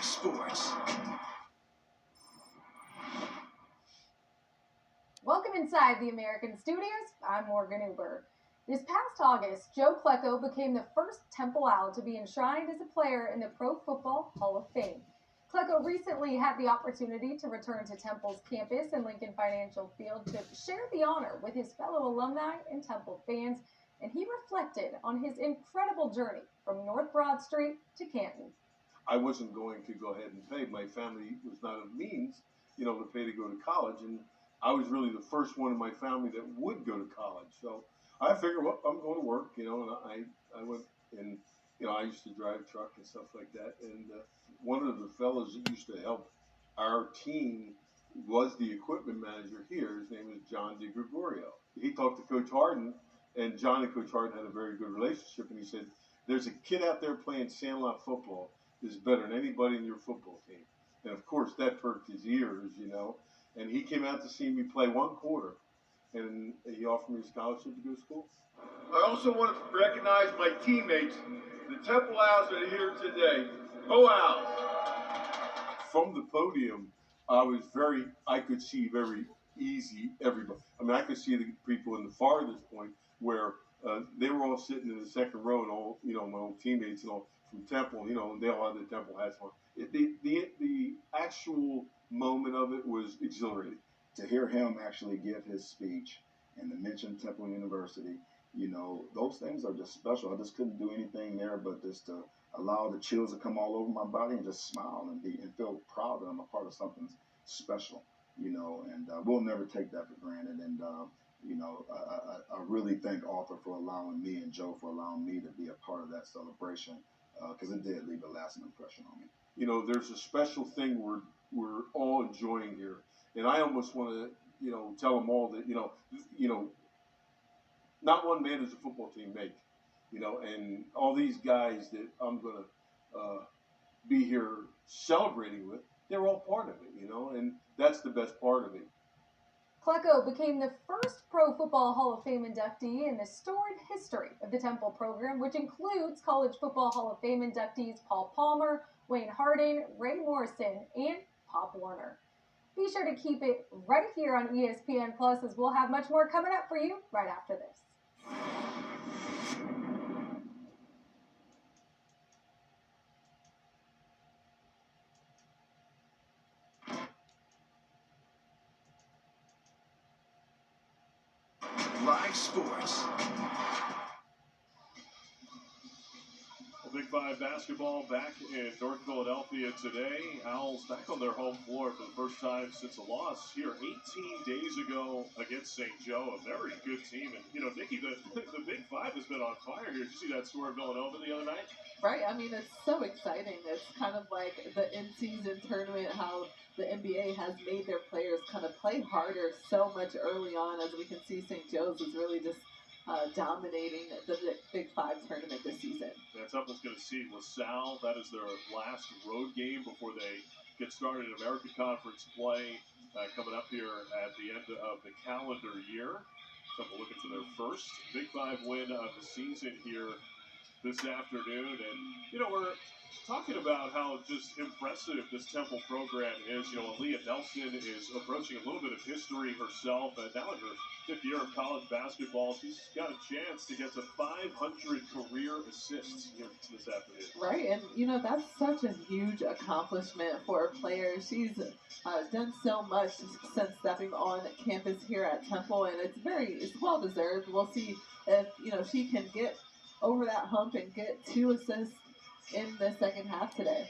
Live Sports. Welcome inside the American Studios. I'm Morgan Uber. This past August, Joe Klecko became the first Temple Owl to be enshrined as a player in the Pro Football Hall of Fame. Klecko recently had the opportunity to return to Temple's campus in Lincoln Financial Field to share the honor with his fellow alumni and Temple fans, and he reflected on his incredible journey from North Broad Street to Canton. I wasn't going to go ahead and pay. My family was not of means, to pay to go to college, and I was really the first one in my family that would go to college. So I figured, well, I'm going to work, and I went and, I used to drive truck and stuff like that. And one of the fellows that used to help our team was the equipment manager here. His name was John DeGregorio. He talked to Coach Harden, and John and Coach Harden had a very good relationship. And he said, there's a kid out there playing sandlot football that's better than anybody in your football team. And, of course, that perked his ears, And he came out to see me play one quarter, and he offered me a scholarship to go to school. I also want to recognize my teammates, the Temple Owls that are here today. Go Owls! From the podium, I could see very easy everybody. I mean, I could see the people in the farthest point where they were all sitting in the second row, and all, my old teammates and all from Temple, and they all had the Temple hats on. The actual moment of it was exhilarating. To hear him actually give his speech and to mention Temple University, those things are just special. I just couldn't do anything there but just to allow the chills to come all over my body and just smile and feel proud that I'm a part of something special, and we'll never take that for granted. And, I really thank Arthur for allowing me and Joe for allowing me to be a part of that celebration because it did leave a lasting impression on me. There's a special thing we're all enjoying here. And I almost want to, tell them all that, not one man does a football team make, and all these guys that I'm going to be here celebrating with, they're all part of it, and that's the best part of it. Klecko became the first Pro Football Hall of Fame inductee in the storied history of the Temple program, which includes College Football Hall of Fame inductees Paul Palmer, Wayne Harding, Ray Morrison, and Pop Warner. Be sure to keep it right here on ESPN Plus, as we'll have much more coming up for you right after this. Live Sports. Big Five basketball back in North Philadelphia today. Owls back on their home floor for the first time since a loss here 18 days ago against St. Joe. A very good team. And, Nikki, the Big Five has been on fire here. Did you see that score in Villanova the other night? Right. I mean, it's so exciting. It's kind of like the in-season tournament, how the NBA has made their players kind of play harder so much early on. As we can see, St. Joe's is really just dominating the Big Five tournament this season. Yeah, Temple's going to see LaSalle. That is their last road game before they get started in American Conference play coming up here at the end of the calendar year. Temple looking for their first Big Five win of the season here this afternoon. And, we're talking about how just impressive this Temple program is. Aaliyah Nelson is approaching a little bit of history herself, and now in her 5th year of college basketball, she's got a chance to get to 500 career assists here this afternoon. Right, and that's such a huge accomplishment for a player. She's done so much since stepping on campus here at Temple, and it's well deserved. We'll see if she can get over that hump and get 2 assists in the second half today.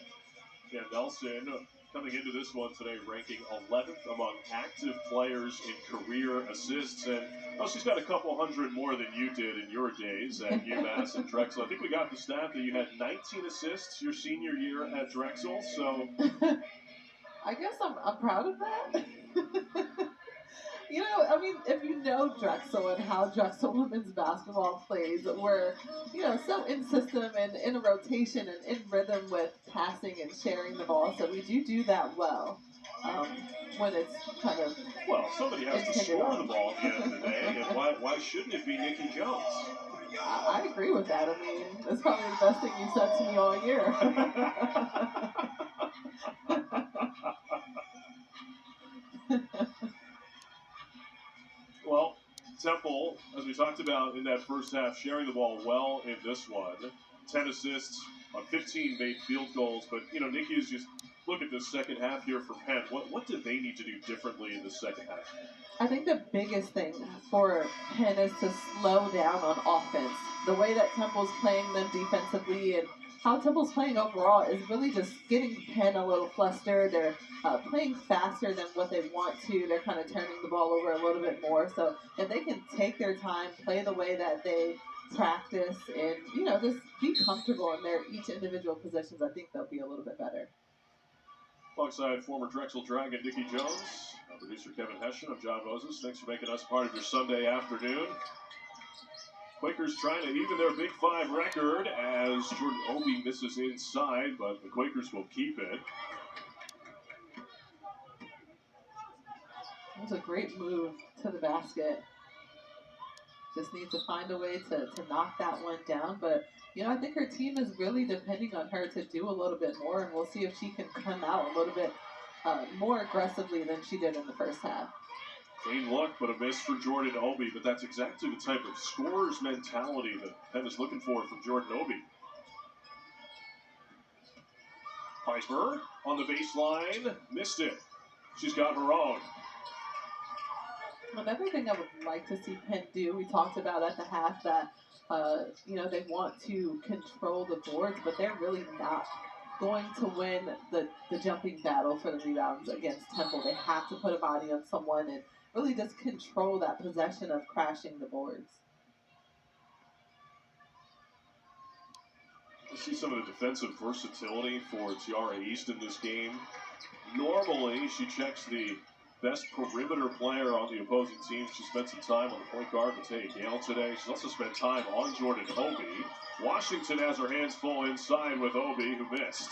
Yeah, Nelson coming into this one today, ranking 11th among active players in career assists. And she's got a couple hundred more than you did in your days at UMass and Drexel. I think we got the stat that you had 19 assists your senior year at Drexel. So I guess I'm proud of that. If you know Drexel and how Drexel women's basketball plays, we're, so in system and in a rotation and in rhythm with passing and sharing the ball. So we do that well when it's kind of somebody has to score the ball at the end of the day, and why shouldn't it be Nikki Jones? I agree with that. That's probably the best thing you said to me all year. we talked about in that first half, sharing the ball well in this one. 10 assists on 15 made field goals. But, you know, Nikki, is just look at this second half here for Penn. What do they need to do differently in the second half? I think the biggest thing for Penn is to slow down on offense. The way that Temple's playing them defensively and how Temple's playing overall is really just getting Penn a little flustered. They're playing faster than what they want to. They're kind of turning the ball over a little bit more. So if they can take their time, play the way that they practice, and, you know, just be comfortable in their each individual positions, I think they'll be a little bit better. Alongside former Drexel Dragon Nikki Jones, producer Kevin Hession, I'm John Moses. Thanks for making us part of your Sunday afternoon. Quakers trying to even their Big Five record as Jordan Obie misses inside, but the Quakers will keep it. It was a great move to the basket. Just needs to find a way to knock that one down. But, you know, I think her team is really depending on her to do a little bit more, and we'll see if she can come out a little bit more aggressively than she did in the first half. Clean look, but a miss for Jordan Obie. But that's exactly the type of scorer's mentality that Penn is looking for from Jordan Obie. Piper on the baseline, missed it. She's got her own. Another thing I would like to see Penn do, we talked about at the half that, you know, they want to control the boards, but they're really not going to win the jumping battle for the rebounds against Temple. They have to put a body on someone and really just control that possession of crashing the boards. Let's see some of the defensive versatility for Tiara East in this game. Normally, she checks the best perimeter player on the opposing team. She spent some time on the point guard, Matea Gale, today. She's also spent time on Jordan Obie. Washington has her hands full inside with Obie, who missed.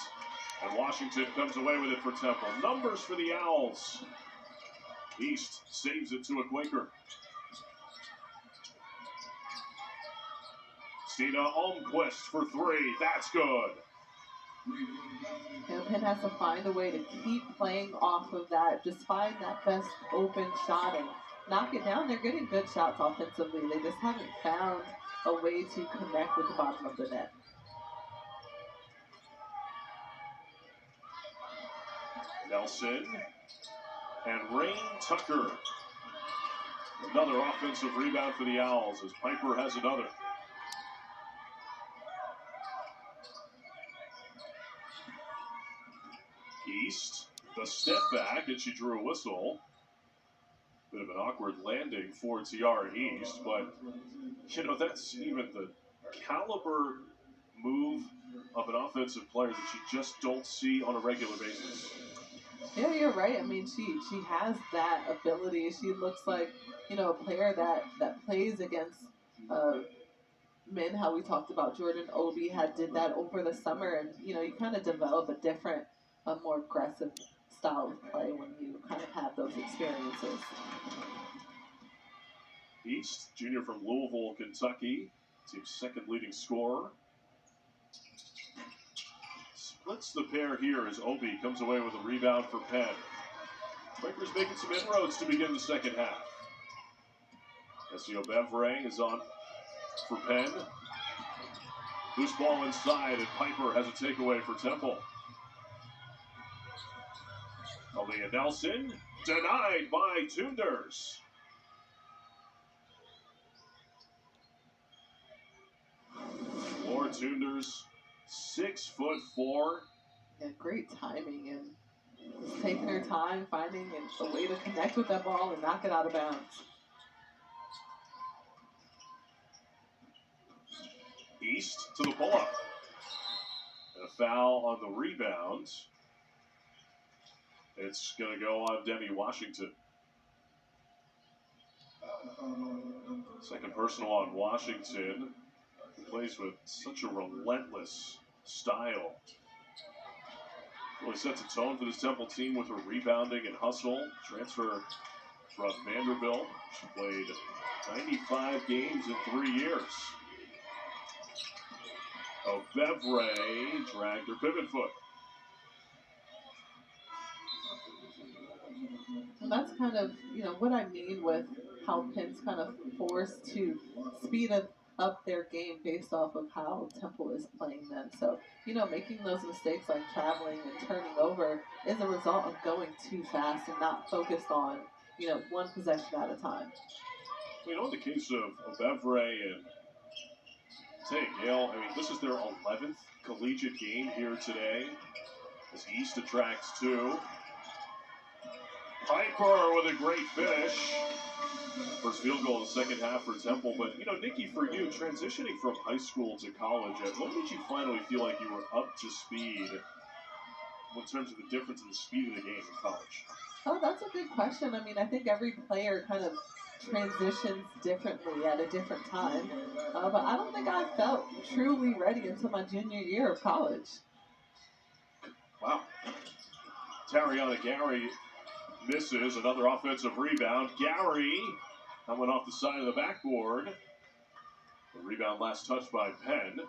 And Washington comes away with it for Temple. Numbers for the Owls. East saves it to a Quaker. Stina Almquist for three. That's good. You know, Penn has to find a way to keep playing off of that. Just find that best open shot and knock it down. They're getting good shots offensively. They just haven't found a way to connect with the bottom of the net. Nelson and Rain Tucker. Another offensive rebound for the Owls as Piper has another. East, the step back, and she drew a whistle. Bit of an awkward landing for Tiara East, but, you know, that's even the caliber move of an offensive player that you just don't see on a regular basis. Yeah, you're right. I mean, she has that ability. She looks like, you know, a player that plays against men. How we talked about Jordan Obie did that over the summer, and, you know, you kind of develop a different, a more aggressive style of play when you kind of have those experiences. East, junior from Louisville, Kentucky, team's second leading scorer. Splits the pair here as Obie comes away with a rebound for Penn. Quakers making some inroads to begin the second half. Essio Bevray is on for Penn. Loose ball inside, and Piper has a takeaway for Temple. Aaliyah Nelson, denied by Tunders. Laura Tunders, 6'4". Yeah, great timing and just taking her time, finding a way to connect with that ball and knock it out of bounds. East to the pull-up. And a foul on the rebound. It's going to go on Demi Washington. Second personal on Washington. Who plays with such a relentless style. Really sets a tone for this Temple team with her rebounding and hustle. Transfer from Vanderbilt. She played 95 games in 3 years. Oh, Bevray dragged her pivot foot. And that's kind of, you know, what I mean with how Penn's kind of forced to speed up their game based off of how Temple is playing them. So, making those mistakes like traveling and turning over is a result of going too fast and not focused on, one possession at a time. In the case of Evre and Taya Gale, this is their 11th collegiate game here today as East attracts 2. Piper with a great finish. First field goal in the second half for Temple. But, Nikki, for you, transitioning from high school to college, when did you finally feel like you were up to speed in terms of the difference in the speed of the game in college? Oh, that's a good question. I think every player kind of transitions differently at a different time. But I don't think I felt truly ready until my junior year of college. Wow. Tariana Gary misses another offensive rebound. Gary coming off the side of the backboard. The rebound last touched by Penn.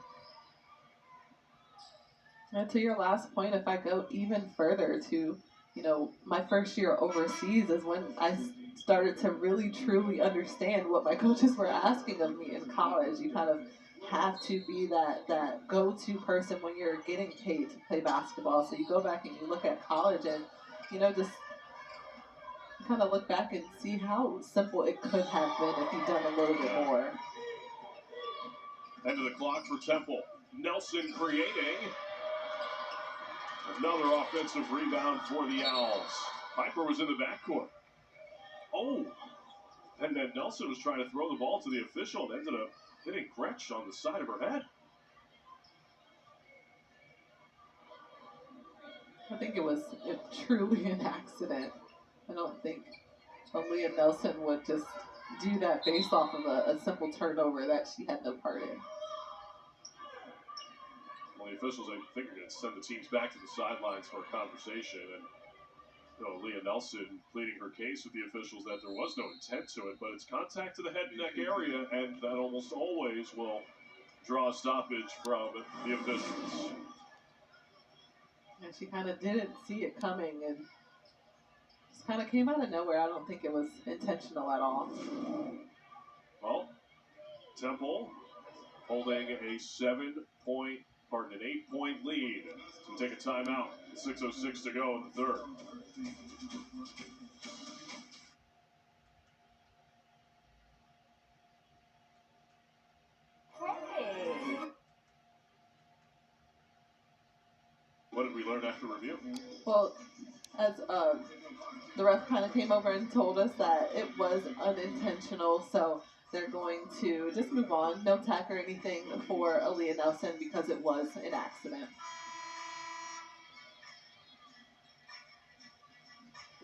And to your last point, if I go even further to, my first year overseas is when I started to really truly understand what my coaches were asking of me in college. You kind of have to be that go-to person when you're getting paid to play basketball. So you go back and you look at college and, just kind of look back and see how simple it could have been if you'd done a little bit more. End of the clock for Temple. Nelson creating. Another offensive rebound for the Owls. Piper was in the backcourt. Oh! And then Nelson was trying to throw the ball to the official and ended up hitting Gretsch on the side of her head. I think it was truly an accident. I don't think Aaliyah Nelson would just do that based off of a simple turnover that she had no part in. Well, the officials, I think, are going to send the teams back to the sidelines for a conversation. And Aaliyah Nelson pleading her case with the officials that there was no intent to it, but it's contact to the head and neck area, and that almost always will draw a stoppage from the officials. And she kind of didn't see it coming and just kind of came out of nowhere. I don't think it was intentional at all. Well, Temple holding a 8-point lead. So take a timeout. 6:06 to go in the third. What did we learn after review? Well, as the ref kind of came over and told us that it was unintentional, so they're going to just move on. No tech or anything for Aaliyah Nelson because it was an accident.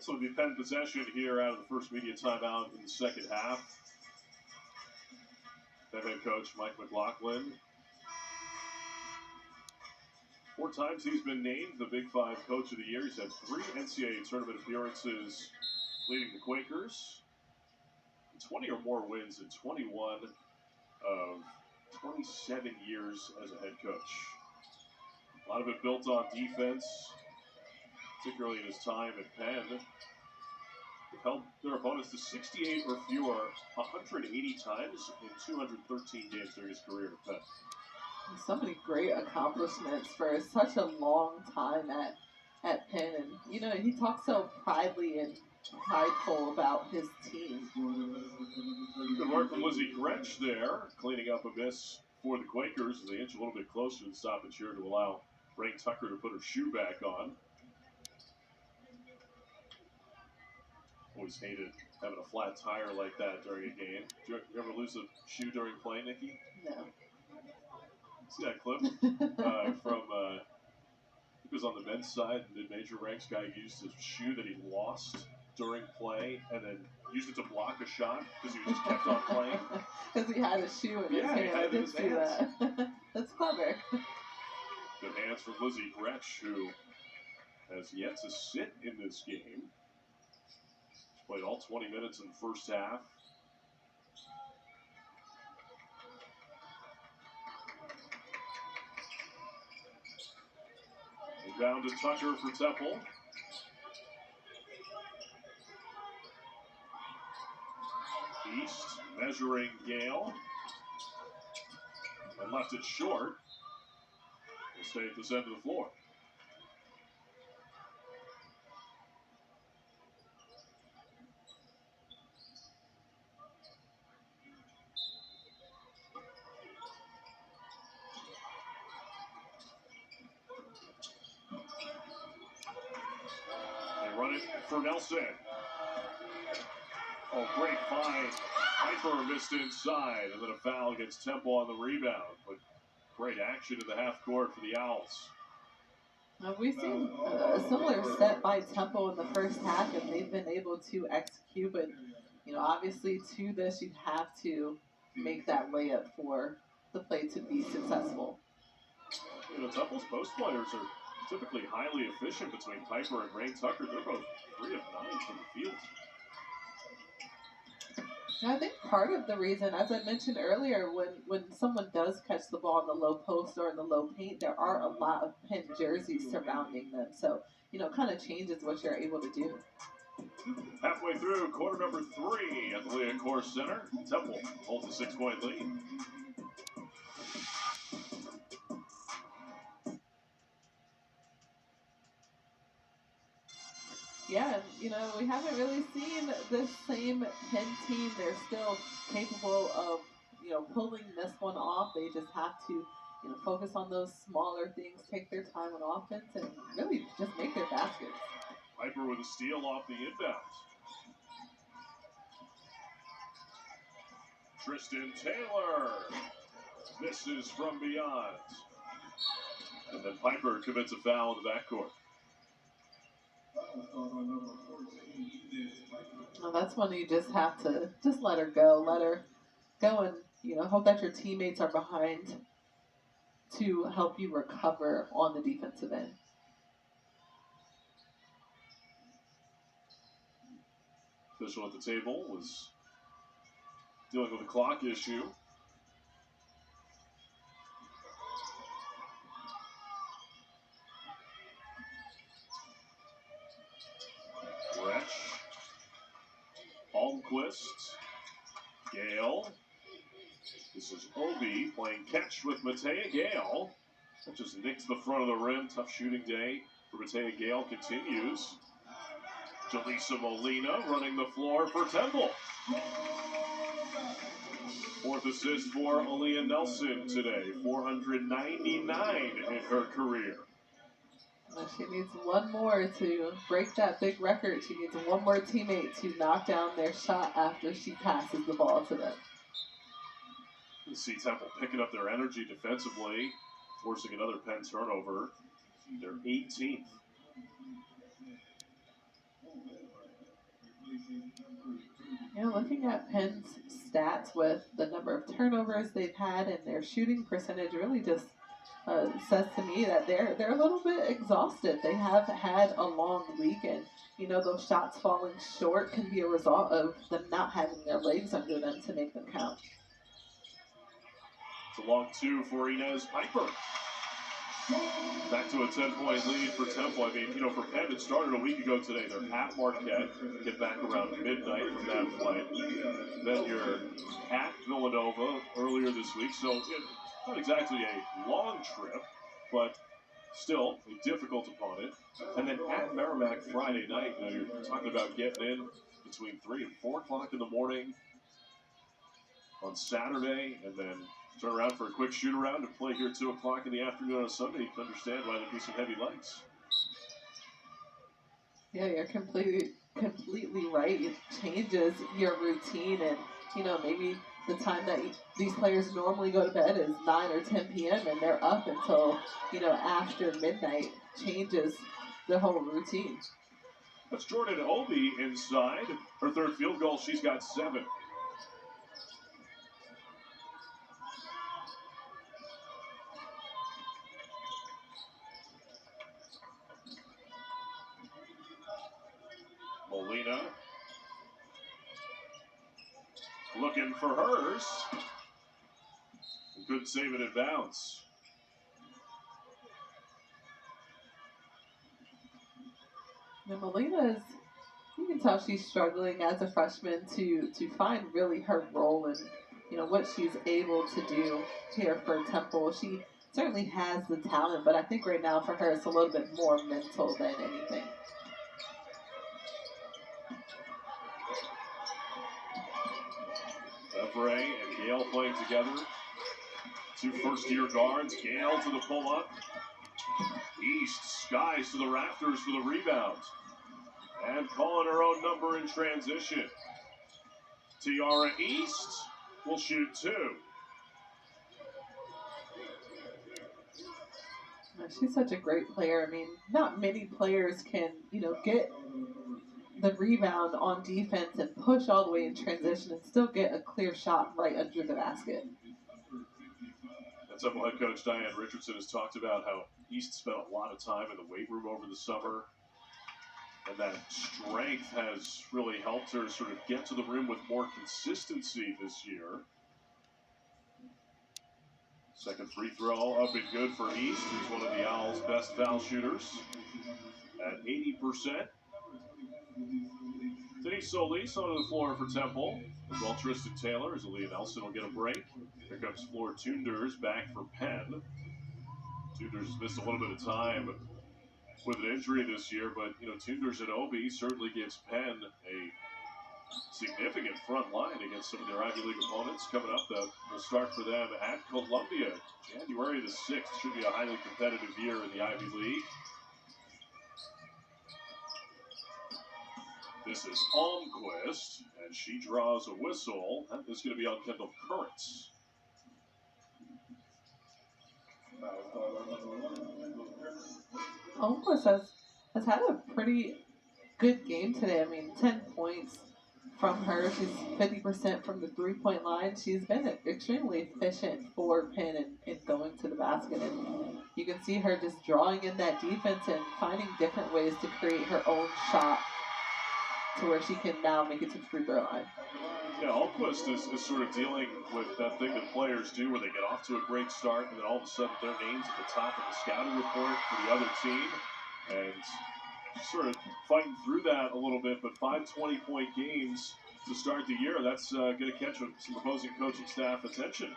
So it'll be Penn possession here out of the first media timeout in the second half. Penn head coach Mike McLaughlin. 4 times he's been named the Big Five Coach of the Year. He's had 3 NCAA tournament appearances leading the Quakers. 20 or more wins in 21 of 27 years as a head coach. A lot of it built on defense, particularly in his time at Penn. They've held their opponents to 68 or fewer 180 times in 213 games during his career at Penn. So many great accomplishments for such a long time at Penn. And, he talks so proudly and prideful about his team. Good work from Lizzie Gretsch there, cleaning up a miss for the Quakers as they inch a little bit closer to the stoppage here to allow Rain Tucker to put her shoe back on. Always hated having a flat tire like that during a game. Did you ever lose a shoe during play, Nikki? No. See that clip from it was on the men's side, the mid-major ranks. Guy used his shoe that he lost during play and then used it to block a shot because he just kept on playing. Because he had a shoe in his hand. He had it in his hands. That. That's clever. Good hands for Lizzie Gretsch, who has yet to sit in this game. She's played all 20 minutes in the first half. Down to Tucker for Temple. East measuring Gale. And left it short. Will stay at this end of the floor. They run it for Nelson. Oh, great find. Piper missed inside, and then a foul against Temple on the rebound. But great action in the half court for the Owls. We've seen a similar set by Temple in the first half, and they've been able to execute. But, obviously to this, you have to make that layup for the play to be successful. Temple's post players are typically highly efficient between Piper and Rain Tucker. They're both 3 of 9 from the field. I think part of the reason, as I mentioned earlier, when someone does catch the ball in the low post or in the low paint, there are a lot of pinned jerseys surrounding them. So, kind of changes what you're able to do. Halfway through quarter number 3 at the Liacouras Center, Temple holds a 6-point lead. Yeah, we haven't really seen this same Penn team. They're still capable of, pulling this one off. They just have to, focus on those smaller things, take their time on offense, and really just make their baskets. Piper with a steal off the inbounds. Tristan Taylor misses from beyond. And then Piper commits a foul in the backcourt. Well, that's when you just have to just let her go and hope that your teammates are behind to help you recover on the defensive end. Official at the table was dealing with a clock issue. Wretch, Almquist, Gale. This is Obi playing catch with Matea Gale. That just nicks the front of the rim. Tough shooting day for Matea Gale continues. Jaleesa Molina running the floor for Temple. 4th assist for Aaliyah Nelson today. 499 in her career. She needs one more to break that big record. She needs one more teammate to knock down their shot after she passes the ball to them. You see Temple picking up their energy defensively, forcing another Penn turnover. They're 18th. Looking at Penn's stats with the number of turnovers they've had and their shooting percentage really just says to me that they're a little bit exhausted. They have had a long week, and those shots falling short can be a result of them not having their legs under them to make them count. It's a long 2 for Inez Piper. Back to a 10-point lead for Temple. I mean, for Penn, it started a week ago today. They're at Marquette, get back around midnight from that flight. Then you're at Villanova earlier this week, so not exactly a long trip, but still a difficult opponent. And then at Merrimack Friday night, you're talking about getting in between 3 and 4 o'clock in the morning on Saturday, and then turn around for a quick shoot-around and play here at 2 o'clock in the afternoon on Sunday. You can understand why there'd be some heavy legs. Yeah, you're completely right. It changes your routine, and maybe the time that these players normally go to bed is 9 or 10 p.m. and they're up until after midnight. Changes the whole routine. That's Jordan Obi inside. Her 3rd field goal. She's got 7. Molina looking for hers. Couldn't save it in bounds. Now Molina is, can tell she's struggling as a freshman to find really her role and what she's able to do here for Temple. She certainly has the talent, but I think right now for her it's a little bit more mental than anything. Evray and Gale playing together. Two first-year guards. Gale to the pull-up. East skies to the rafters for the rebound. And calling her own number in transition. Tiara East will shoot two. She's such a great player. I mean, not many players can, get the rebound on defense and push all the way in transition and still get a clear shot right under the basket. And Temple head coach Diane Richardson has talked about how East spent a lot of time in the weight room over the summer. And that strength has really helped her sort of get to the rim with more consistency this year. Second free throw up and good for East, who's one of the Owls' best foul shooters at 80%. Denise Solis onto the floor for Temple, as well Tristan Taylor, as Aaliyah Nelson will get a break. Here comes Floor Tunders back for Penn. Tunders has missed a little bit of time with an injury this year, but Tunders and Obi certainly gives Penn a significant front line against some of their Ivy League opponents. Coming up, will start for them at Columbia, January the 6th. Should be a highly competitive year in the Ivy League. This is Almquist, and she draws a whistle. And this is going to be on Kendall Currents. Almquist has had a pretty good game today. I mean, 10 points from her. She's 50% from the three-point line. She's been extremely efficient for Penn in going to the basket. And you can see her just drawing in that defense and finding different ways to create her own shot to where she can now make it to the free throw line. Yeah, Almquist is sort of dealing with that thing that players do where they get off to a great start and then all of a sudden their name's at the top of the scouting report for the other team. And sort of fighting through that a little bit, but 5 20-point games to start the year, that's going to catch some opposing coaching staff attention.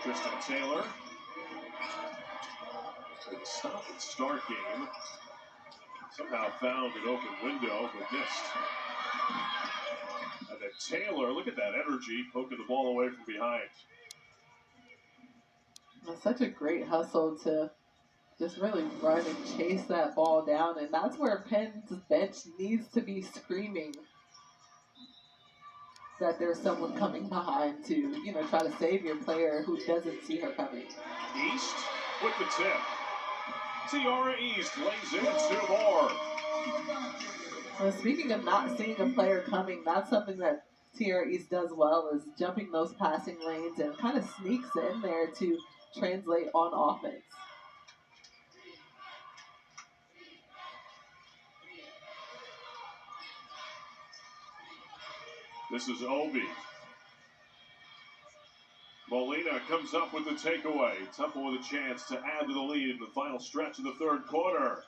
Tristan Taylor. The stop and start game. Somehow found an open window, but missed. And then Taylor, look at that energy, poking the ball away from behind. It's such a great hustle to just really run and chase that ball down, and that's where Penn's bench needs to be screaming that there's someone coming behind to, try to save your player who doesn't see her coming. East with the tip. Tiara East lays in 2 more. Well, speaking of not seeing a player coming, that's something that Tiara East does well, is jumping those passing lanes and kind of sneaks in there to translate on offense. This is Obi. Molina comes up with the takeaway. Temple with a chance to add to the lead in the final stretch of the third quarter.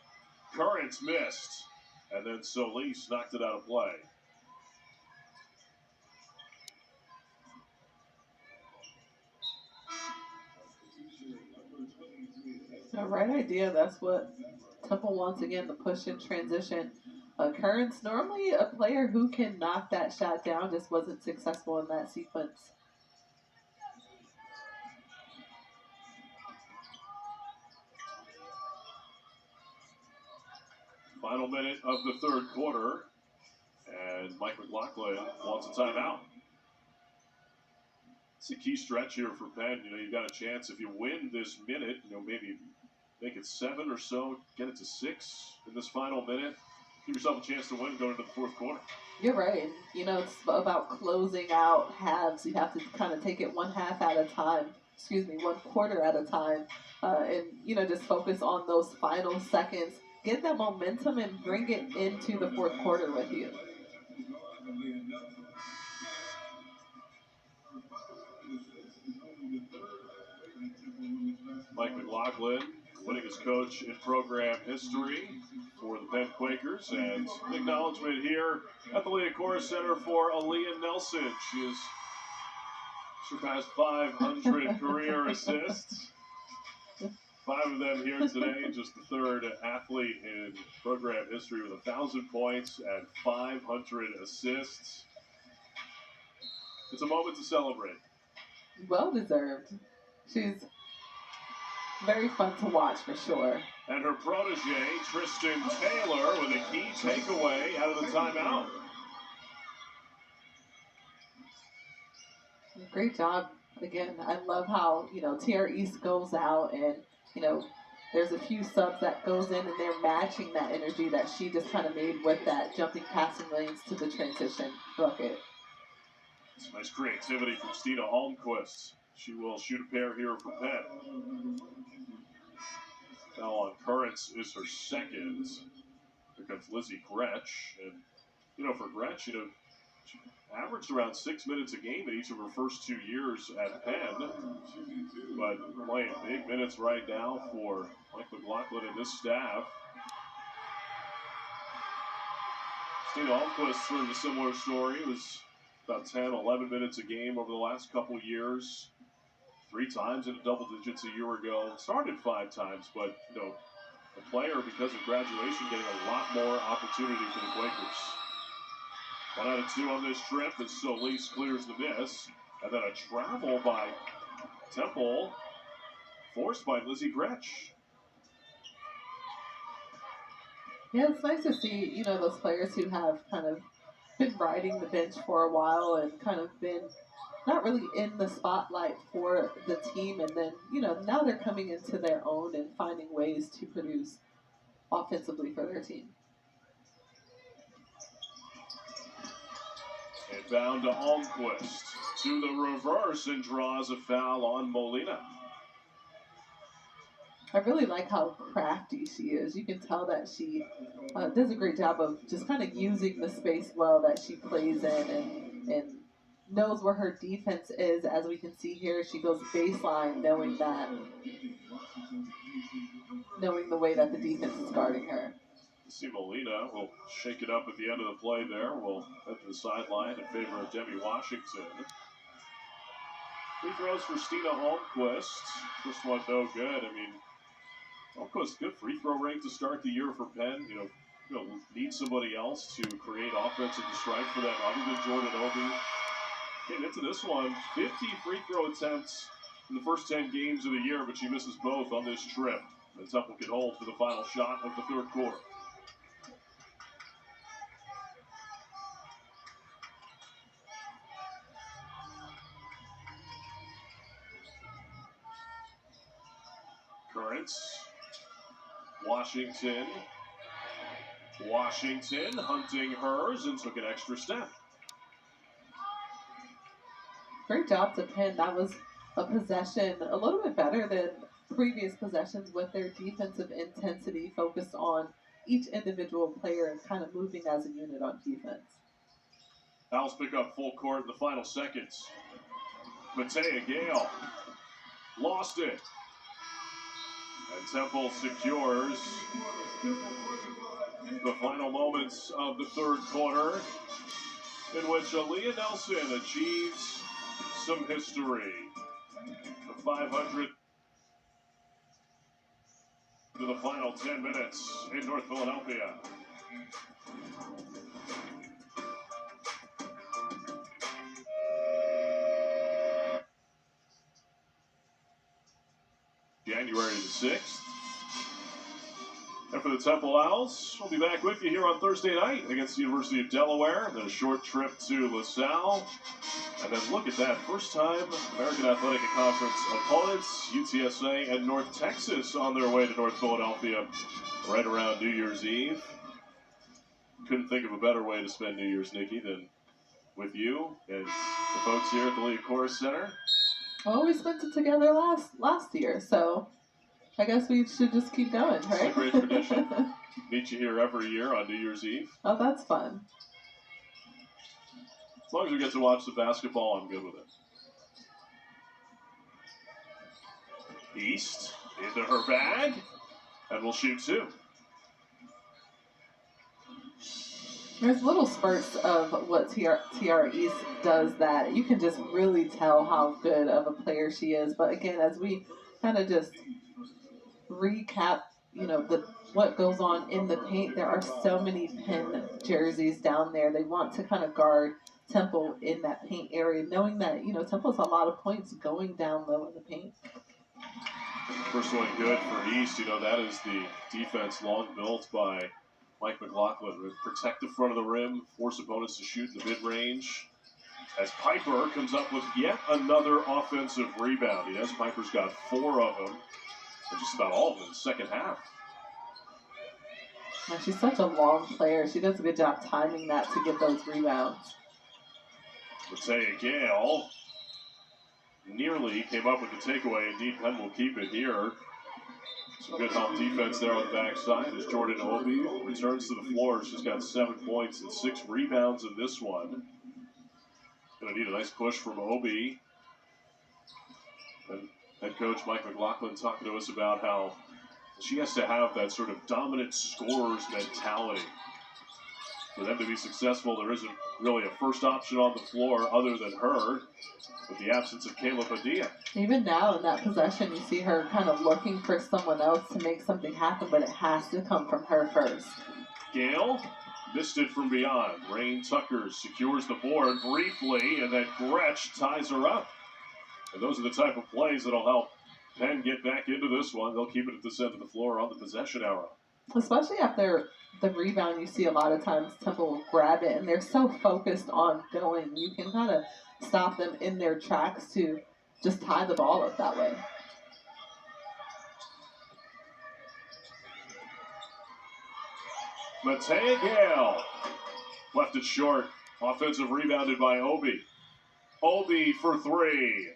Currents missed. And then Solis knocked it out of play. The right idea. That's what Temple wants again, the push and transition. Currents, normally a player who can knock that shot down, just wasn't successful in that sequence. Final minute of the third quarter, and Mike McLaughlin wants a timeout. It's a key stretch here for Penn. You've got a chance if you win this minute, maybe make it 7 or so, get it to 6 in this final minute. Give yourself a chance to win going into the fourth quarter. You're right. It's about closing out halves. You have to kind of take it one quarter at a time, and just focus on those final seconds. Get that momentum and bring it into the fourth quarter with you. Mike McLaughlin winning as coach in program history for the Penn Quakers. And acknowledgement here at the Liacouras Center for Aaliyah Nelson. She has surpassed 500 career assists. 5 of them here today, just the third athlete in program history with 1,000 points and 500 assists. It's a moment to celebrate. Well deserved. She's very fun to watch for sure. And her protege, Tristan Taylor, with a key takeaway out of the timeout. Great job. Again, I love how, TR East goes out and, there's a few subs that goes in and they're matching that energy that she just kind of made with that jumping passing lanes to the transition bucket. Some nice creativity from Stina Almquist. She will shoot a pair here for Penn. Now on Currents is her second. Here comes Lizzie Gretsch. And, for Gretsch, she averaged around 6 minutes a game in each of her first 2 years at Penn. But playing big minutes right now for Mike McLaughlin and this staff. Stina Almquist, sort of a similar story. It was about 10, 11 minutes a game over the last couple years. 3 times in the double digits a year ago. Started 5 times, but, a player, because of graduation, getting a lot more opportunity for the Quakers. 1 out of 2 on this trip as Solis clears the miss. And then a travel by Temple, forced by Lizzie Gretsch. Yeah, it's nice to see, those players who have kind of been riding the bench for a while and kind of been not really in the spotlight for the team. And then, now they're coming into their own and finding ways to produce offensively for their team. Inbound to Almquist. To the reverse and draws a foul on Molina. I really like how crafty she is. You can tell that she does a great job of just kind of using the space well that she plays in and knows where her defense is. As we can see here, she goes baseline knowing the way that the defense is guarding her. See Molina will shake it up at the end of the play there. We'll head to the sideline in favor of Demi Washington. Free throws for Stina Almquist. First one no good. Almquist, good free throw rate to start the year for Penn. Need somebody else to create offensive strife for them other than Jordan Obi. Getting into this one, 50 free throw attempts in the first 10 games of the year, but she misses both on this trip. And Temple can hold for the final shot of the third quarter. Currents. Washington hunting hers and took an extra step. Great job to Penn. That was a possession a little bit better than previous possessions with their defensive intensity focused on each individual player and kind of moving as a unit on defense. Owls pick up full court in the final seconds. Matea Gale lost it. And Temple secures the final moments of the third quarter, in which Aaliyah Nelson achieves some history. The 500 to the final 10 minutes in North Philadelphia. January the 6th. And for the Temple Owls, we'll be back with you here on Thursday night against the University of Delaware. Then a short trip to LaSalle. And then look at that, first time American Athletic Conference opponents, UTSA and North Texas on their way to North Philadelphia right around New Year's Eve. Couldn't think of a better way to spend New Year's, Nikki, than with you and the folks here at the Liacouras Center. Well, we spent it together last year, so I guess we should just keep going, right? It's a great tradition. Meet you here every year on New Year's Eve. Oh, that's fun. As long as we get to watch the basketball, I'm good with it. East into her bag, and will shoot 2. There's little spurts of what Tiara East does that you can just really tell how good of a player she is. But again, as we kind of just recap, what goes on in the paint, there are so many Penn jerseys down there. They want to kind of guard Temple in that paint area, knowing that, Temple has a lot of points going down low in the paint. First one good for East. That is the defense long built by Mike McLaughlin. Protect the front of the rim, force opponents to shoot in the mid-range. As Piper comes up with yet another offensive rebound. Piper's got 4 of them, or just about all of them in the second half. And she's such a long player. She does a good job timing that to get those rebounds. Matea Gale nearly came up with the takeaway. Indeed, Penn will keep it here. Some good help defense there on the backside as Jordan Obi returns to the floor. She's got 7 points and 6 rebounds in this one. Going to need a nice push from Obi. And head coach Mike McLaughlin talking to us about how she has to have that sort of dominant scorer's mentality. For them to be successful, there isn't really a first option on the floor other than her, with the absence of Kayla Padilla. Even now in that possession, you see her kind of looking for someone else to make something happen, but it has to come from her first. Gale missed it from beyond. Rain Tucker secures the board briefly, and then Gretsch ties her up. And those are the type of plays that'll help Penn get back into this one. They'll keep it at this end of the floor on the possession arrow. Especially after the rebound, you see a lot of times Temple will grab it, and they're so focused on going. You can kind of stop them in their tracks to just tie the ball up that way. Matea Gale left it short. Offensive rebounded by Obi. Obi for 3.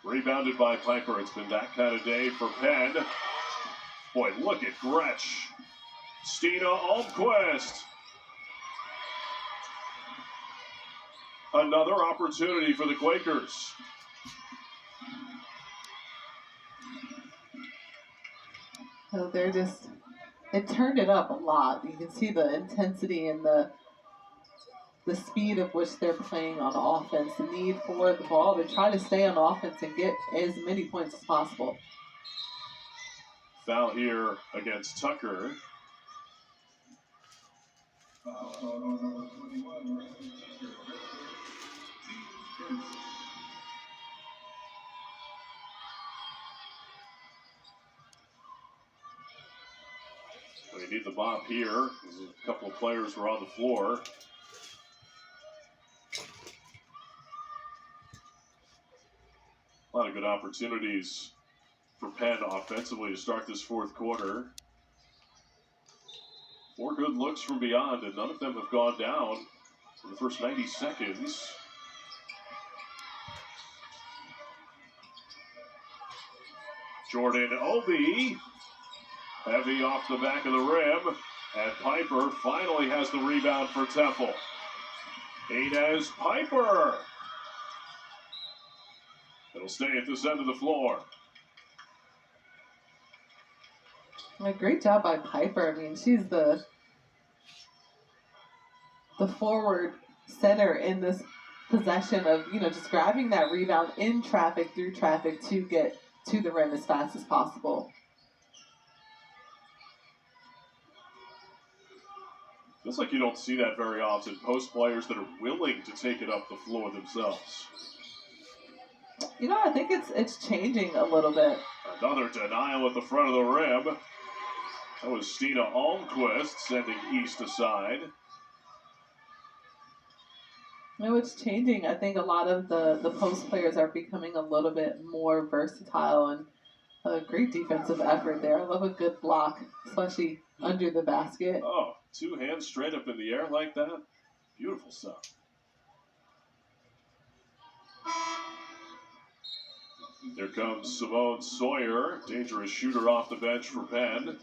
Rebounded by Piper. It's been that kind of day for Penn. Boy, look at Gretsch. Stina Almquist. Another opportunity for the Quakers. So it turned it up a lot. You can see the intensity and the speed of which they're playing on offense, the need for the ball to try to stay on offense and get as many points as possible. Foul here against Tucker. We need the bop here. A couple of players were on the floor. A lot of good opportunities for Penn offensively to start this fourth quarter. 4 good looks from beyond, and none of them have gone down for the first 90 seconds. Jordan Obi, heavy off the back of the rim, and Piper finally has the rebound for Temple. Inez Piper. It'll stay at this end of the floor. A great job by Piper. I mean, she's the forward center in this possession of, just grabbing that rebound in traffic, through traffic, to get to the rim as fast as possible. Feels like you don't see that very often. Post players that are willing to take it up the floor themselves. I think it's changing a little bit. Another denial at the front of the rim. That was Stina Almquist sending East aside. It's changing. I think a lot of the post players are becoming a little bit more versatile, and a great defensive effort there. I love a good block, especially under the basket. Oh, 2 hands straight up in the air like that. Beautiful stuff. Here comes Simone Sawyer, dangerous shooter off the bench for Penn.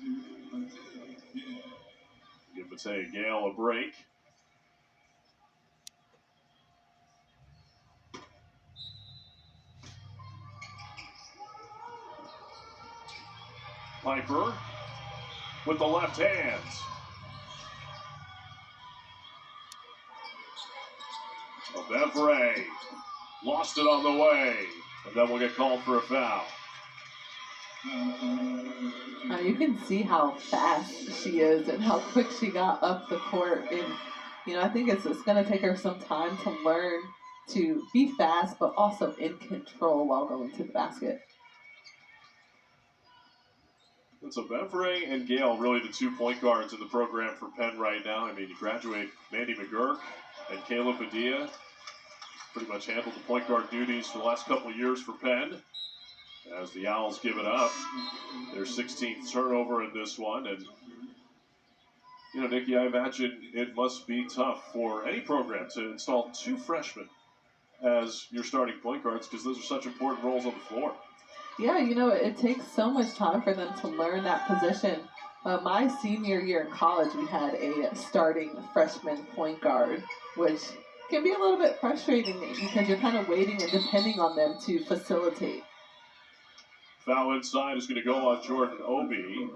Give Matea Gale a break. Piper with the left hands. Bevray lost it on the way, and then we'll get called for a foul. Now you can see how fast she is and how quick she got up the court. And, I think it's going to take her some time to learn to be fast, but also in control while going to the basket. And so Bevray and Gale, really the 2 point guards in the program for Penn right now. I mean, you graduate Mandy McGurk and Caleb Padilla. Pretty much handled the point guard duties for the last couple of years for Penn. As the Owls give it up, their 16th turnover in this one. And, Nikki, I imagine it must be tough for any program to install 2 freshmen as your starting point guards because those are such important roles on the floor. Yeah, it takes so much time for them to learn that position. My senior year in college, we had a starting freshman point guard, which can be a little bit frustrating because you're kind of waiting and depending on them to facilitate. Foul inside is going to go on Jordan Obi.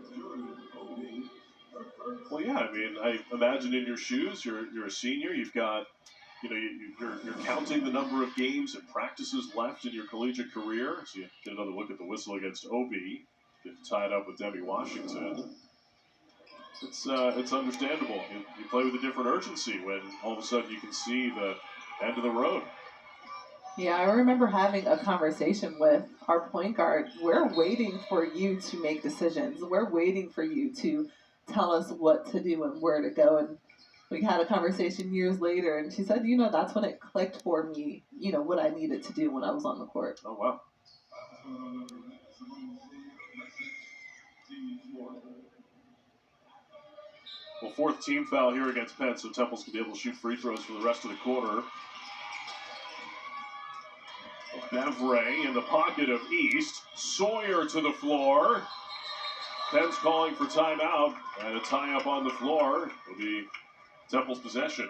Well, yeah, I mean, I imagine in your shoes, you're a senior, you've got, you're counting the number of games and practices left in your collegiate career. So you get another look at the whistle against Obi, get tied up with Demi Washington. It's understandable. You play with a different urgency when all of a sudden you can see the end of the road. Yeah, I remember having a conversation with our point guard. We're waiting for you to make decisions. We're waiting for you to tell us what to do and where to go. And we had a conversation years later, and she said, that's when it clicked for me, what I needed to do when I was on the court. Oh, wow. Well, 4th team foul here against Penn, so Temple's going to be able to shoot free throws for the rest of the quarter. Bevray in the pocket of East. Sawyer to the floor. Penn's calling for timeout, and a tie-up on the floor will be Temple's possession.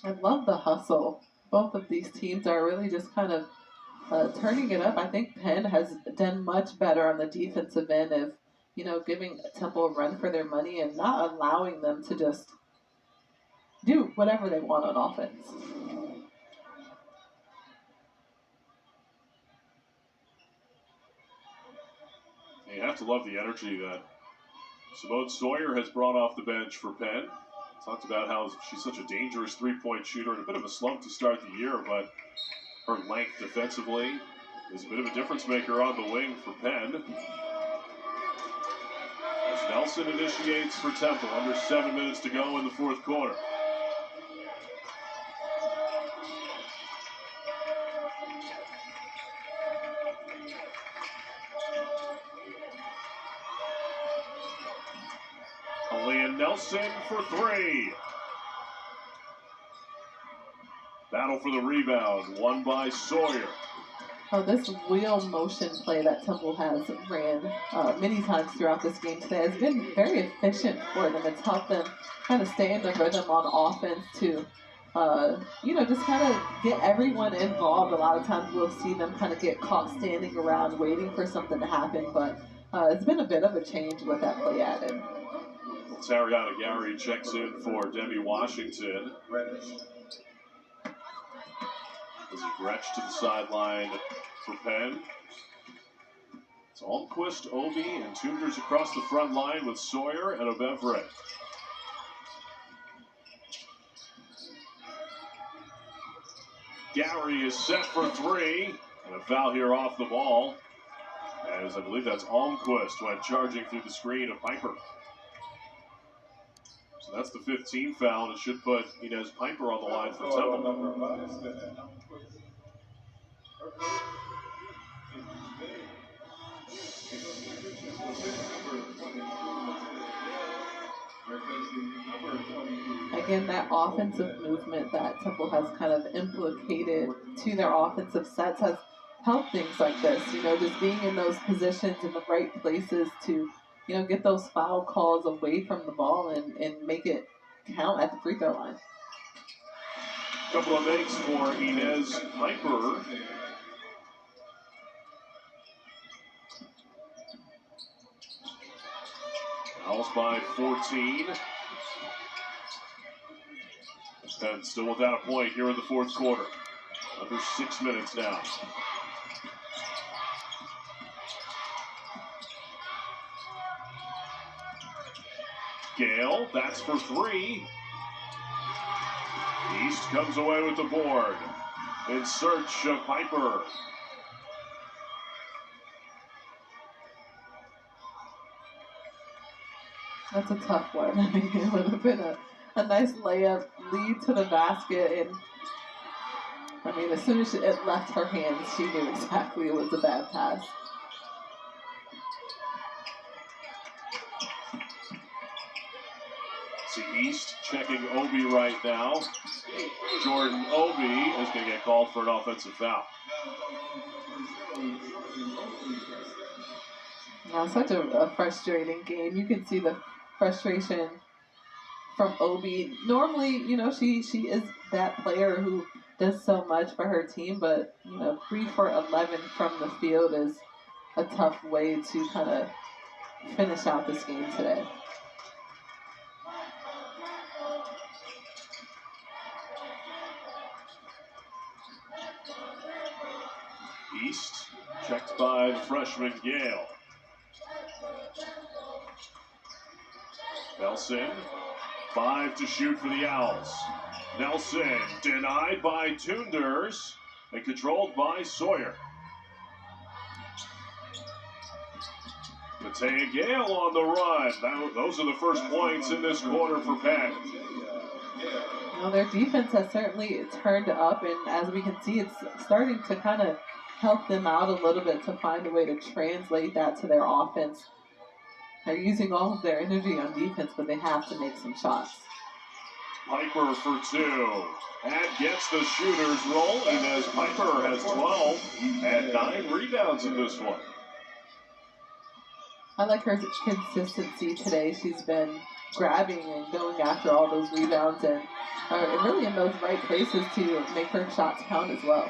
I love the hustle. Both of these teams are really just kind of turning it up. I think Penn has done much better on the defensive end of, giving Temple a run for their money and not allowing them to just do whatever they want on offense. You have to love the energy that Simone Sawyer has brought off the bench for Penn. Talked about how she's such a dangerous three-point shooter and a bit of a slump to start the year, but her length defensively is a bit of a difference maker on the wing for Penn. As Nelson initiates for Temple, under 7 minutes to go in the 4th quarter. Aaliyah Nelson for 3. Battle for the rebound, won by Sawyer. Oh, this wheel motion play that Temple has ran many times throughout this game today has been very efficient for them. It's helped them kind of stay in the rhythm on offense to, just kind of get everyone involved. A lot of times we'll see them kind of get caught standing around waiting for something to happen, but it's been a bit of a change with that play added. Tariana Gary checks in for Demi Washington. As Gretsch to the sideline for Penn. It's Almquist, Obi, and Tunders across the front line with Sawyer and Obevre. Gary is set for 3. And a foul here off the ball. As I believe that's Almquist went charging through the screen of Piper. So that's the 5th team foul, and it should put Inez Piper on the line for Temple. Again, that offensive movement that Temple has kind of implicated to their offensive sets has helped things like this. Just being in those positions in the right places to, get those foul calls away from the ball and make it count at the free throw line. Couple of makes for Inez Piper. by 14. And still without a point here in the fourth quarter. Under 6 minutes now. Gale, that's for 3. East comes away with the board. In search of Piper. That's a tough one. I mean, it would have been a nice layup, lead to the basket, and I mean, as soon as it left her hands, she knew exactly it was a bad pass. See East checking Obi right now. Jordan Obi is going to get called for an offensive foul. Yeah, such a frustrating game. You can see the frustration from Obi. Normally, you know, she is that player who does so much for her team, but, you know, 3 for 11 from the field is a tough way to kind of finish out this game today. East checked by the freshman Gale. Nelson, 5 to shoot for the Owls. Nelson denied by Tunders and controlled by Sawyer. Matea Gale on the run. Those are the first points in this quarter for Penn. You know, their defense has certainly turned up, and as we can see, it's starting to kind of help them out a little bit to find a way to translate that to their offense. They're using all of their energy on defense, but they have to make some shots. Piper for 2. And gets the shooters rolling as Piper has 12 and 9 rebounds in this one. I like her consistency today. She's been grabbing and going after all those rebounds and really in those right places to make her shots count as well.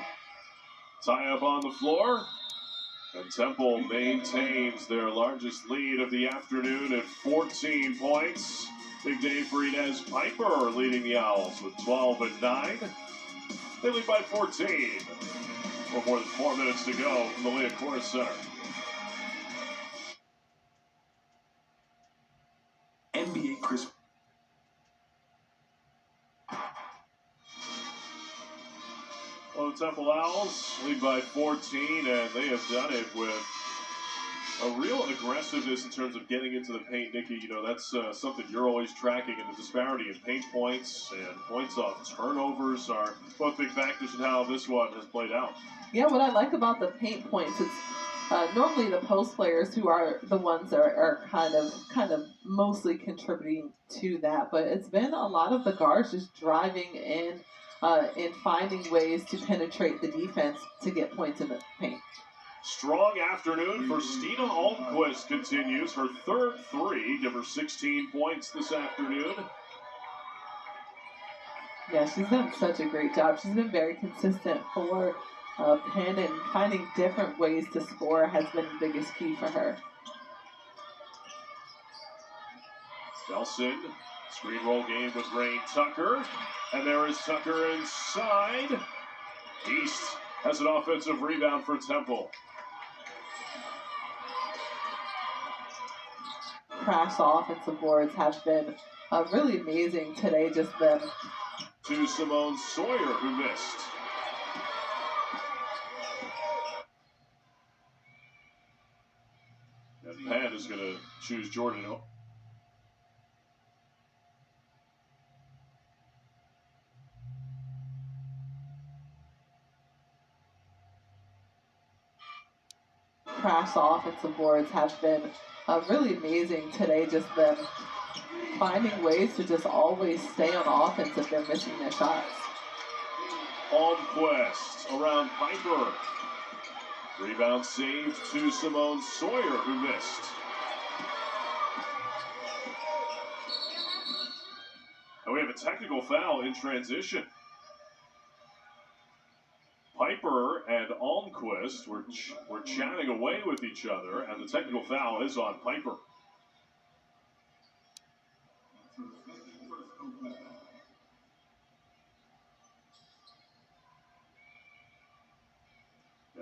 Tie up on the floor. And Temple maintains their largest lead of the afternoon at 14 points. Big day for Inez Piper leading the Owls with 12 and 9. They lead by 14. With more than 4 minutes to go from the Leah Corus Center. NBA Chris. Well, the Temple Owls lead by 14, and they have done it with a real aggressiveness in terms of getting into the paint. Nikki, you know, that's something you're always tracking, and the disparity in paint points and points off turnovers are both big factors in how this one has played out. Yeah, what I like about the paint points is normally the post players who are the ones that are kind of mostly contributing to that, but it's been a lot of the guards just driving in and finding ways to penetrate the defense to get points in the paint. Strong afternoon for Stina Almquist continues. Her third 3, give her 16 points this afternoon. Yeah, she's done such a great job. She's been very consistent for Penn, and finding different ways to score has been the biggest key for her. Nelson, screen roll game with Rain Tucker. And there is Tucker inside. East has an offensive rebound for Temple. Crash offensive boards have been really amazing today, just them. To Simone Sawyer, who missed. And Penn is going to choose Jordan. Crash offensive boards have been really amazing today, just them finding ways to just always stay on offense if they're missing their shots. Almquist around Piper. Rebound saved to Simone Sawyer, who missed. And we have a technical foul in transition. Piper and Almquist were chatting away with each other, and the technical foul is on Piper.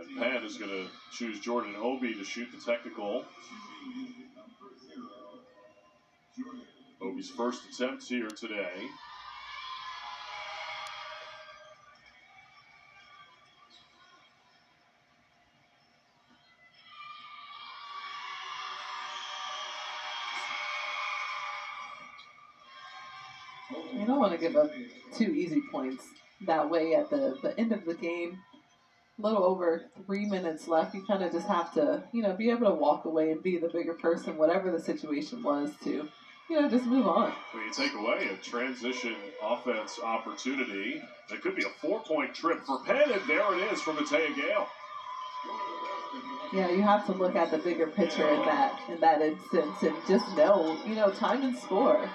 And Penn is going to choose Jordan Obi to shoot the technical. Obi's first attempt here today. You don't want to give up 2 easy points that way at the end of the game. A little over 3 minutes left. You kind of just have to, be able to walk away and be the bigger person, whatever the situation was, to, just move on. When you take away a transition offense opportunity, it could be a 4-point trip for Penn, and there it is for Matea Gale. Yeah, you have to look at the bigger picture in that instance and just know, time and score.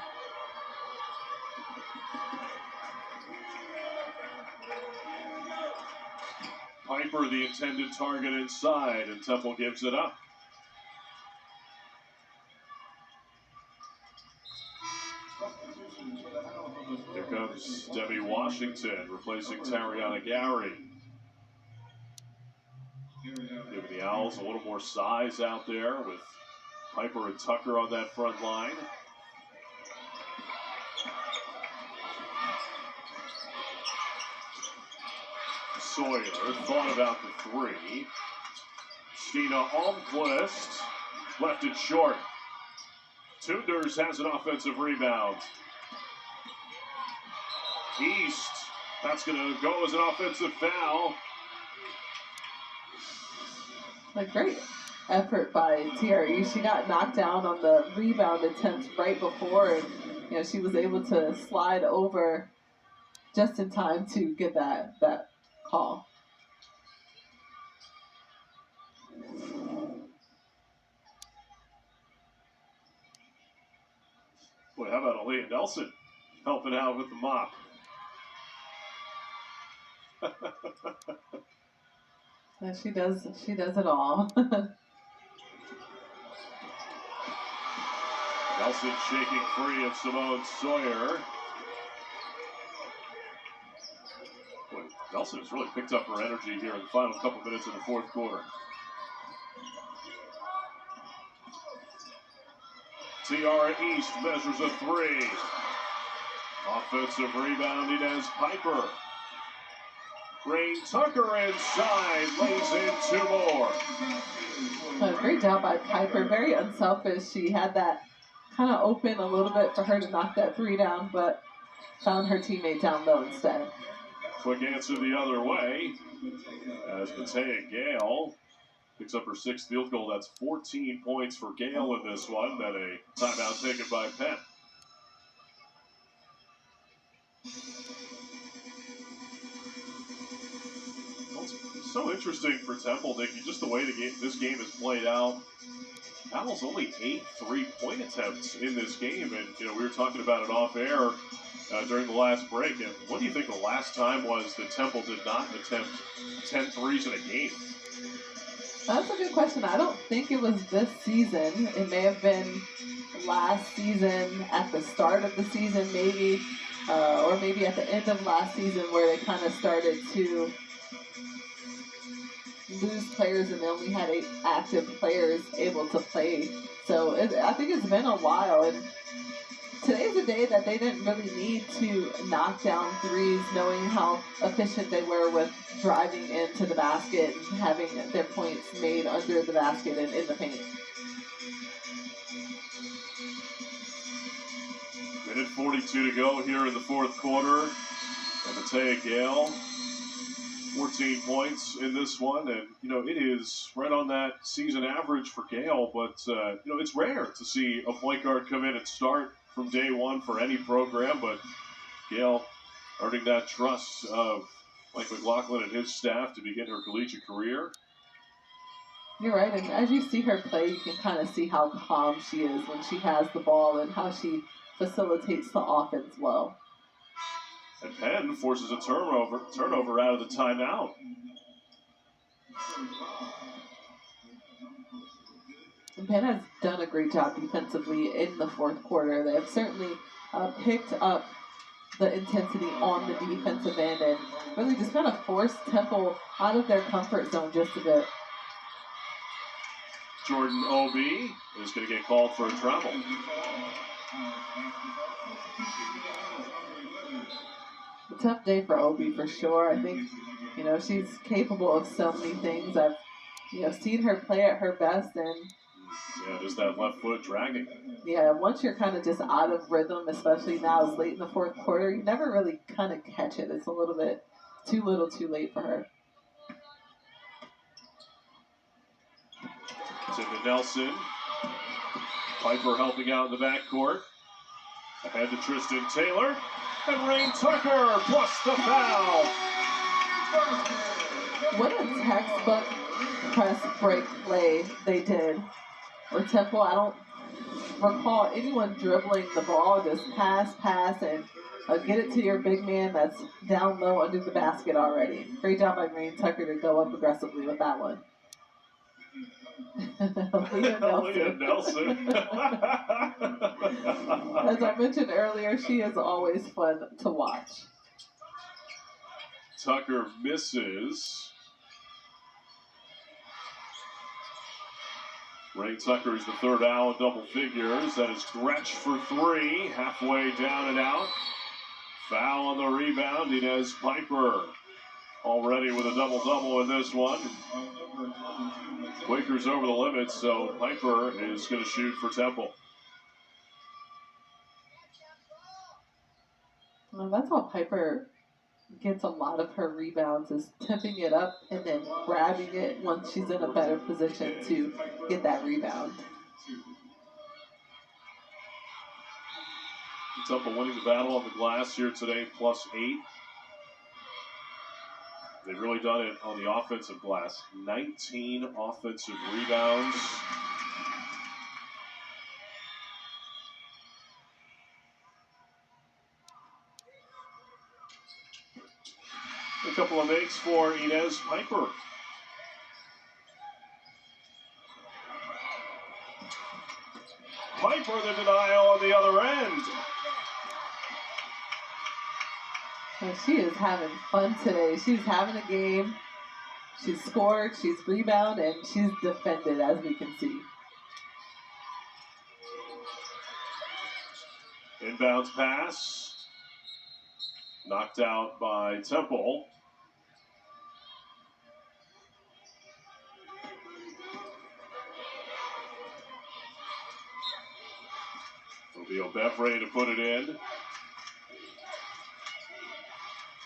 Piper, the intended target inside, and Temple gives it up. Here comes Debbie Washington, replacing Tariana Gary. Giving the Owls a little more size out there with Piper and Tucker on that front line. Sawyer thought about the 3. Stina Almquist left it short. Tunders has an offensive rebound. East, that's going to go as an offensive foul. A great effort by TRE. She got knocked down on the rebound attempt right before, and she was able to slide over just in time to get that call. Boy, how about Aaliyah Nelson helping out with the mop? Yeah, she does it all. Nelson shaking free of Simone Sawyer. Boy, Nelson has really picked up her energy here in the final couple minutes of the fourth quarter. Tiara East measures a 3. Offensive rebound, Inez Piper. Rain Tucker inside, lays in 2 more. Great job by Piper. Very unselfish. She had that kind of open a little bit for her to knock that 3 down, but found her teammate down low instead. Quick answer the other way as Matea Gale picks up her 6th field goal. That's 14 points for Gale in this one. Then a timeout taken by Penn. Well, it's so interesting for Temple, Nikki, just the way this game is played out. Owls only 8 3-point attempts in this game, and we were talking about it off air during the last break. And what do you think the last time was that Temple did not attempt 10 threes in a game? That's a good question. I don't think it was this season. It may have been last season, at the start of the season, maybe, or maybe at the end of last season, where they kind of started to lose players and they only had 8 active players able to play. So I think it's been a while. And today's a day that they didn't really need to knock down threes, knowing how efficient they were with driving into the basket and having their points made under the basket and in the paint. Minute 42 to go here in the fourth quarter. And Matea Gale, 14 points in this one. And, it is right on that season average for Gale. But, it's rare to see a point guard come in and start from day one for any program. But Gale earning that trust of Mike McLaughlin and his staff to begin her collegiate career. You're right, and as you see her play, you can kind of see how calm she is when she has the ball and how she facilitates the offense well. And Penn forces a turnover out of the timeout. And Penn has done a great job defensively in the fourth quarter. They have certainly picked up the intensity on the defensive end and really just kind of force Temple out of their comfort zone just a bit. Jordan Obi is going to get called for a travel. A tough day for Obi for sure. I think, she's capable of so many things. I've, seen her play at her best, and yeah, just that left foot dragging. Yeah, once you're kind of just out of rhythm, especially now it's late in the fourth quarter, you never really kind of catch it. It's a little bit too little too late for her. To Nelson. Piper helping out in the backcourt. Ahead to Tristan Taylor. And Rain Tucker plus the foul. What a textbook press break play they did. Or Temple, I don't recall anyone dribbling the ball, just pass, and get it to your big man that's down low under the basket already. Great job by Rain Tucker to go up aggressively with that one. Leah Nelson. As I mentioned earlier, she is always fun to watch. Tucker misses. Ray Tucker is the third foul in double figures. That is Gretsch for three. Halfway down and out. Foul on the rebound. Inez Piper already with a double-double in this one. Quakers over the limit, so Piper is going to shoot for Temple. Well, that's how Piper gets a lot of her rebounds, is tipping it up and then grabbing it once she's in a better position to get that rebound. Temple winning the battle on the glass here today, +8. They've really done it on the offensive glass. 19 offensive rebounds. A couple of makes for Inez Piper. Piper the denial on the other end. Well, she is having fun today. She's having a game. She's scored, she's rebounded, and she's defended, as we can see. Inbounds pass. Knocked out by Temple. It'll be Obefre to put it in.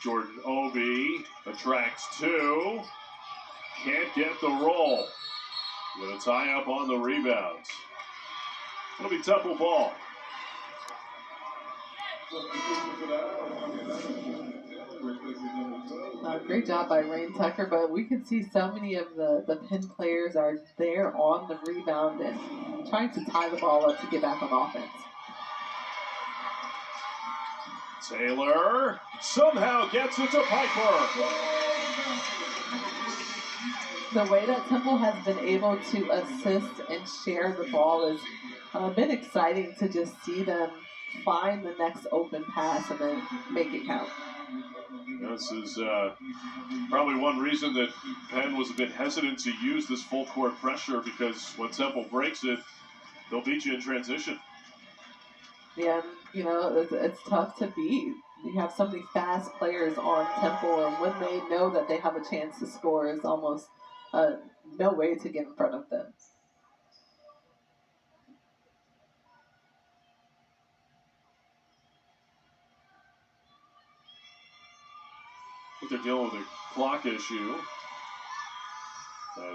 Jordan Obi attracts two. Can't get the roll. With a tie up on the rebounds. It'll be Temple ball. Great job by Rain Tucker, but we can see so many of the Penn players are there on the rebound and trying to tie the ball up to get back on offense. Taylor somehow gets it to Piper. The way that Temple has been able to assist and share the ball has been exciting to just see them find the next open pass and then make it count. This is probably one reason that Penn was a bit hesitant to use this full court pressure, because when Temple breaks it, they'll beat you in transition. Yeah, it's tough to beat. You have so many fast players on Temple, and when they know that they have a chance to score, it's almost no way to get in front of them. I think they're dealing with a clock issue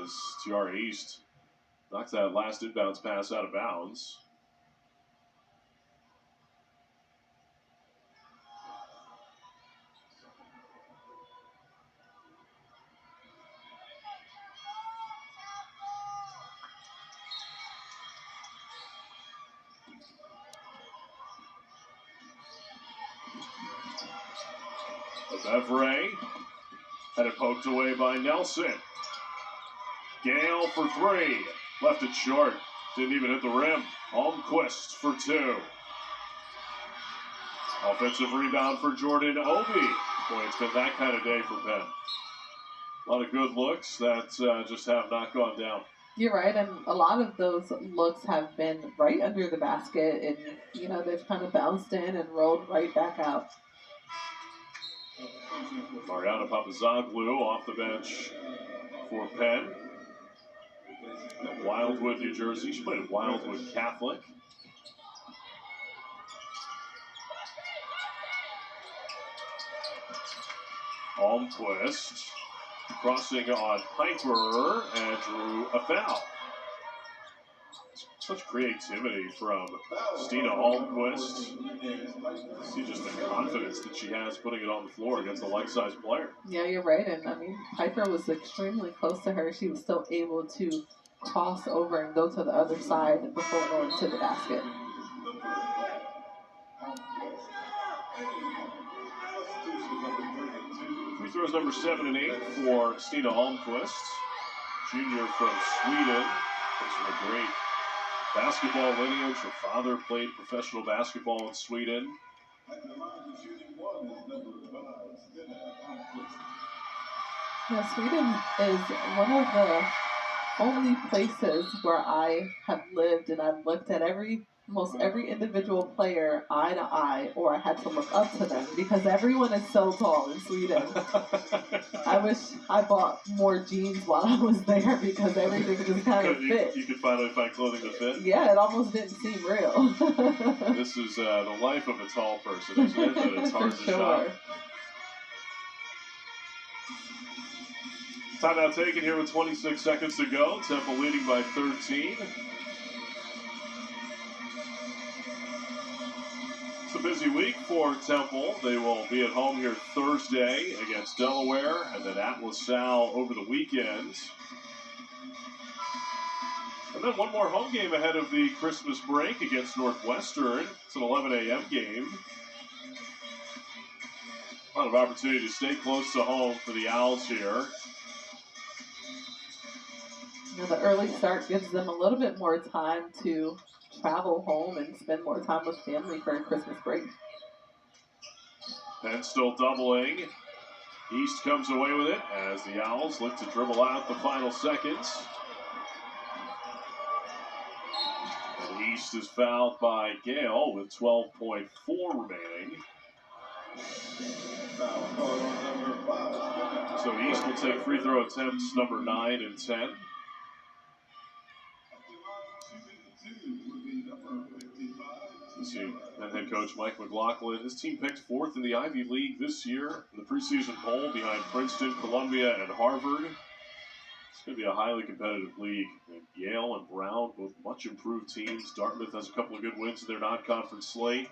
as Tiara East knocks that last inbounds pass out of bounds. Obefre had it poked away by Nelson. Gale for three. Left it short. Didn't even hit the rim. Holmquist for two. Offensive rebound for Jordan Obi. Boy, it's been that kind of day for Penn. A lot of good looks that just have not gone down. You're right, and a lot of those looks have been right under the basket, and they've kind of bounced in and rolled right back out. Mariana Papazoglu off the bench for Penn. At Wildwood, New Jersey. She played at Wildwood Catholic. Almquist crossing on Piper and drew a foul. Such creativity from Stina Almquist. See just the confidence that she has putting it on the floor against a like-sized player. Yeah, you're right, and Piper was extremely close to her. She was still able to cross over and go to the other side before going to the basket. Free throws number 7 and 8 for Stina Almquist, junior from Sweden. Comes from a great basketball lineage. Her father played professional basketball in Sweden. Yeah, Sweden is one of the only places where I have lived, and I've looked at almost every individual player eye to eye, or I had to look up to them because everyone is so tall in Sweden. I wish I bought more jeans while I was there because everything just kind of fit. You could finally find clothing that fit? Yeah, it almost didn't seem real. This is the life of a tall person, isn't it? That it's hard to shop. Timeout taken here with 26 seconds to go. Temple leading by 13. It's a busy week for Temple. They will be at home here Thursday against Delaware, and then at LaSalle over the weekend. And then one more home game ahead of the Christmas break against Northwestern. It's an 11 a.m. game. A lot of opportunity to stay close to home for the Owls here. The early start gives them a little bit more time to travel home and spend more time with family for Christmas break. Penn still doubling. East comes away with it as the Owls look to dribble out the final seconds. And East is fouled by Gale with 12.4 remaining. So East will take free throw attempts number 9 and 10. You see, and head coach Mike McLaughlin, his team picked 4th in the Ivy League this year in the preseason poll behind Princeton, Columbia, and Harvard. It's going to be a highly competitive league. And Yale and Brown, both much improved teams. Dartmouth has a couple of good wins in their non-conference slate.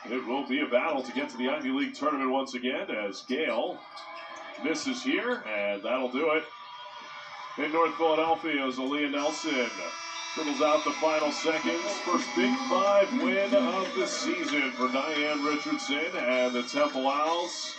It will be a battle to get to the Ivy League tournament once again as Gale misses here, and that'll do it. In North Philadelphia is Aaliyah Nelson. Dribbles out the final seconds. First Big 5 win of the season for Diane Richardson and the Temple Owls.